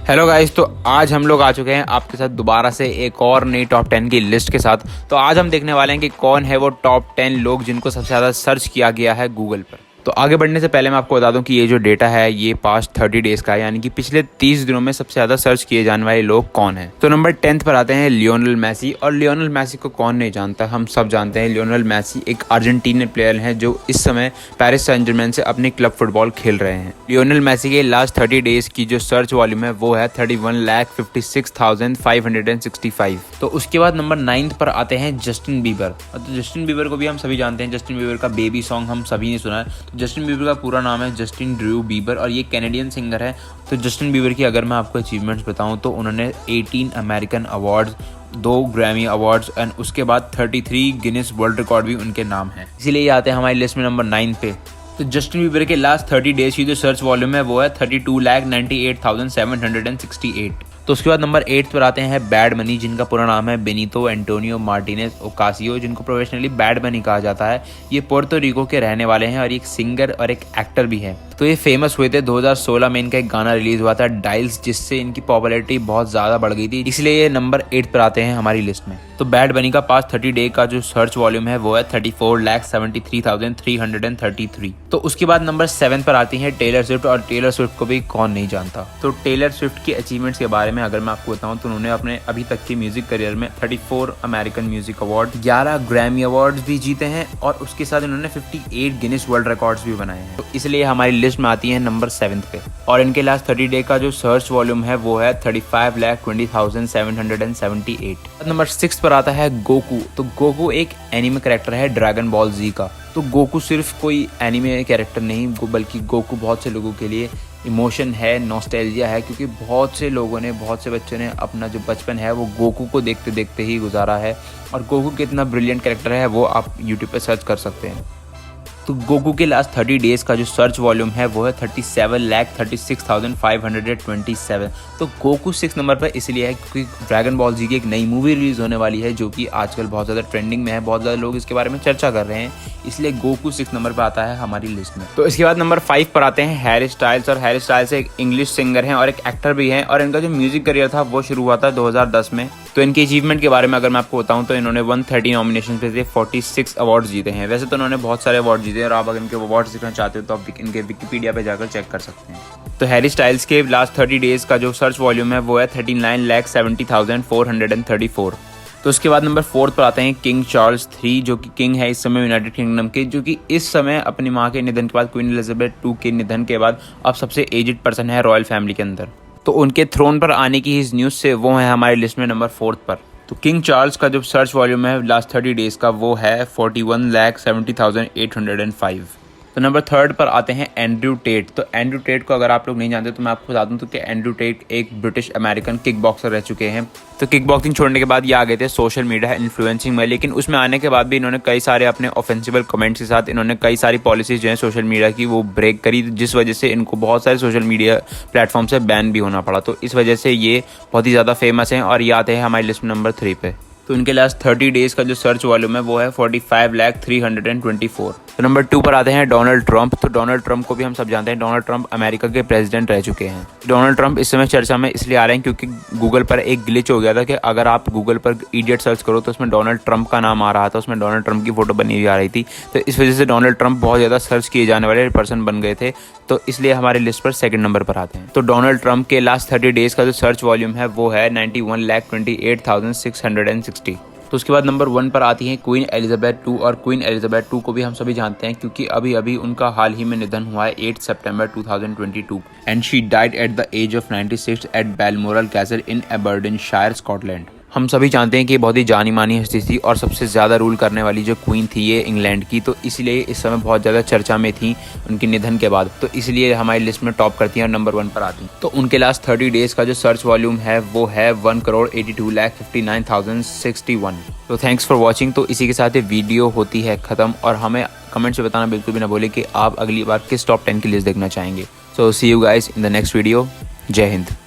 Hello guys, तो आज हम लोग आ चुके हैं आपके साथ दोबारा से एक और नई टॉप 10 की लिस्ट के साथ। तो आज हम देखने वाले हैं कि कौन है वो टॉप 10 लोग जिनको सबसे ज़्यादा सर्च किया गया है गूगल पर। तो आगे बढ़ने से पहले मैं आपको बता दूं कि ये जो डेटा है ये पास्ट 30 डेज़ का है, यानी कि पिछले 30 दिनों में सबसे ज़्यादा सर्च किए जाने वाले लोग कौन हैं। तो नंबर 10 पर आते हैं लियोनेल मैसी। और लियोनेल मैसी को कौन नहीं जानता, हम सब जानते हैं। लियोनेल मैसी एक अर्जेंटीनियन प्लेयर हैं जो इस समय पेरिस सैंट जर्मेन से अपनी क्लब फुटबॉल खेल रहे हैं। लियोनेल मैसी के लास्ट 30 डेज़ की जो सर्च वॉल्यूम है वो है 31,56,565। तो उसके बाद नंबर 9 पर आते हैं जस्टिन बीबर। तो जस्टिन बीबर को भी हम सभी जानते हैं, जस्टिन बीबर का बेबी सॉन्ग हम सभी ने सुना है। तो जस्टिन बीबर का पूरा नाम है जस्टिन ड्रू बीबर और ये कैनेडियन सिंगर है। तो जस्टिन बीबर की अगर मैं आपको अचीवमेंट्स बताऊं तो उन्होंने 18 American awards, 2 Grammy awards and उसके बाद 33 गिनीज वर्ल्ड रिकॉर्ड भी उनके नाम है। इसीलिए ये आते हैं हमारी लिस्ट में नंबर 9 पे। तो जस्टिन बीबर के लास्ट 30 डेज की जो सर्च वॉल्यूम है वो है 32,98,768। तो उसके बाद नंबर 8 पर आते हैं बैड मनी, जिनका पूरा नाम है बेनितो एंटोनियो मार्टिनेज ओकासियो, जिनको प्रोफेशनली बैड मनी कहा जाता है। ये पोर्टो रिको के रहने वाले हैं और एक सिंगर और एक एक्टर भी हैं। तो ये फेमस हुए थे 2016 में, इनका एक गाना रिलीज हुआ था डाइल्स, जिससे इनकी पॉपुलैरिटी बहुत ज़्यादा बढ़ गई थी, इसलिए ये नंबर 8 पर आते हैं हमारी लिस्ट में। तो बैड बनी का पास 30 डे का जो सर्च वॉल्यूम है वो है 34,73,333। तो उसके बाद नंबर 7 पर आती है टेलर स्विफ्ट। और टेलर स्विफ्ट को भी कौन नहीं जानता। तो टेलर स्विफ्ट की अचीवमेंट्स के बारे में अगर मैं आपको बताऊं तो उन्होंने अपने अभी तक के म्यूजिक करियर में 34 American music award, 11 Grammy awards भी जीते हैं और उसके साथ उन्होंने 58 गिनीज वर्ल्ड रिकॉर्ड्स भी बनाए हैं। तो इसलिए हमारी लिस्ट में आती है नंबर 7 पे। और इनके लास्ट 30 डे का जो सर्च वॉल्यूम है वो है 35,20,778। नंबर 6 पर आता है गोकू। तो गोकू एक एनिमे कैरेक्टर है ड्रैगन बॉल जी का। तो गोकू सिर्फ कोई एनिमे कैरेक्टर नहीं, बल्कि गोकू बहुत से लोगों के लिए इमोशन है, नॉस्टैल्जिया है, क्योंकि बहुत से लोगों ने, बहुत से बच्चों ने अपना जो बचपन है वो गोकू को देखते देखते ही गुजारा है। और गोकू कितना ब्रिलियंट कैरेक्टर है वो आप यूट्यूब पे सर्च कर सकते हैं। तो गोकू के लास्ट 30 डेज़ का जो सर्च वॉल्यूम है वो है 37,36,527। तो गोकू 6 नंबर पर इसलिए है क्योंकि ड्रैगन बॉल जी की एक नई मूवी रिलीज होने वाली है जो कि आजकल बहुत ज़्यादा ट्रेंडिंग में है, बहुत ज़्यादा लोग इसके बारे में चर्चा कर रहे हैं, इसलिए गोकू 6 नंबर पर आता है हमारी लिस्ट में। तो इसके बाद नंबर 5 पर आते हैं हैरी स्टाइल्स। और हैरी स्टाइल्स एक इंग्लिश सिंगर हैं और एक एक्टर भी हैं और इनका जो म्यूजिक करियर था वो शुरू हुआ था 2010 में। तो इनकी अचीवमेंट के बारे में अगर मैं आपको बताऊं तो इन्होंने 130 नॉमिनेशन पे से 46 अवार्ड्स जीते हैं। वैसे तो इन्होंने बहुत सारे अवार्ड जीते हैं और आप अगर इनके अवार्ड्स देखना चाहते हो तो आप इनके विकिपीडिया पे जाकर चेक कर सकते हैं। तो हैरी स्टाइल्स के लास्ट 30 डेज का जो सर्च वॉल्यूम है वो है 39,70,434। तो उसके बाद नंबर 4 पर आते हैं किंग चार्ल्स 3, जो कि किंग है इस समय यूनाइटेड किंगडम के, जो कि इस समय अपनी माँ के निधन के बाद, क्वीन एलिजाबेथ 2 के निधन के बाद अब सबसे एजिड पर्सन है रॉयल फैमिली के अंदर। तो उनके थ्रोन पर आने की इस न्यूज़ से वो है हमारी लिस्ट में नंबर 4 पर। तो किंग चार्ल्स का जो सर्च वॉल्यूम है लास्ट 30 डेज़ का वो है 41,70,805। तो नंबर 3 पर आते हैं एंड्रयू टेट। तो एंड्रयू टेट को अगर आप लोग नहीं जानते तो मैं आपको बता दूं तो कि एंड्रयू टेट एक ब्रिटिश अमेरिकन किक बॉक्सर रह चुके हैं। तो किक बॉक्सिंग छोड़ने के बाद ये आ गए थे सोशल मीडिया इन्फ्लुएंसिंग में, लेकिन उसमें आने के बाद भी इन्होंने कई सारे अपने ऑफेंसिबल कमेंट्स के साथ इन्होंने कई सारी पॉलिसीज जो है सोशल मीडिया की वो ब्रेक करी, जिस वजह से इनको बहुत सारे सोशल मीडिया प्लेटफॉर्म से बैन भी होना पड़ा। तो इस वजह से ये बहुत ही ज़्यादा फेमस हैं और ये आते हैं हमारी लिस्ट में नंबर 3 पे। तो इनके लास्ट 30 डेज़ का जो सर्च वॉल्यूम है वो है 45,324। तो नंबर 2 पर आते हैं डोनाल्ड ट्रंप। तो डोनाल्ड ट्रंप को भी हम सब जानते हैं, डोनाल्ड ट्रंप अमेरिका के प्रेसिडेंट रह चुके हैं। डोनाल्ड ट्रंप इस समय चर्चा में इसलिए आ रहे हैं क्योंकि गूगल पर एक ग्लिच हो गया था कि अगर आप गूगल पर इडियट सर्च करो तो उसमें डोनाल्ड ट्रंप का नाम आ रहा था, उसमें डोनाल्ड ट्रंप की फोटो बनी हुई आ रही थी। तो इस वजह से डोनाल्ड ट्रंप बहुत ज़्यादा सर्च किए जाने वाले पर्सन बन गए थे, तो इसलिए हमारे लिस्ट पर 2nd नंबर पर आते हैं। तो डोनाल्ड ट्रंप के लास्ट 30 डेज़ का जो सर्च वॉल्यूम है वो है 91,28,660। तो उसके बाद नंबर 1 पर आती हैं क्वीन एलिजाबेथ 2। और क्वीन एलिजाबेथ 2 को भी हम सभी जानते हैं क्योंकि अभी अभी उनका हाल ही में निधन हुआ है 8 सितंबर 2022 and she died at the age of 96 at Balmoral Castle in Aberdeenshire, Scotland. हम सभी जानते हैं कि बहुत ही जानी मानी हस्ती थी और सबसे ज़्यादा रूल करने वाली जो क्वीन थी ये इंग्लैंड की, तो इसलिए इस समय बहुत ज़्यादा चर्चा में थी उनके निधन के बाद। तो इसलिए हमारी लिस्ट में टॉप करती हैं और नंबर 1 पर आती। तो उनके लास्ट 30 डेज़ का जो सर्च वॉल्यूम है वो है 1,82,59,061। तो थैंक्स फॉर वॉचिंग। तो इसी के साथ ये वीडियो होती है ख़त्म और हमें कमेंट से बताना बिल्कुल भी ना भूलें कि आप अगली बार किस टॉप 10 की लिस्ट देखना चाहेंगे। So see you guys in the next video. जय हिंद।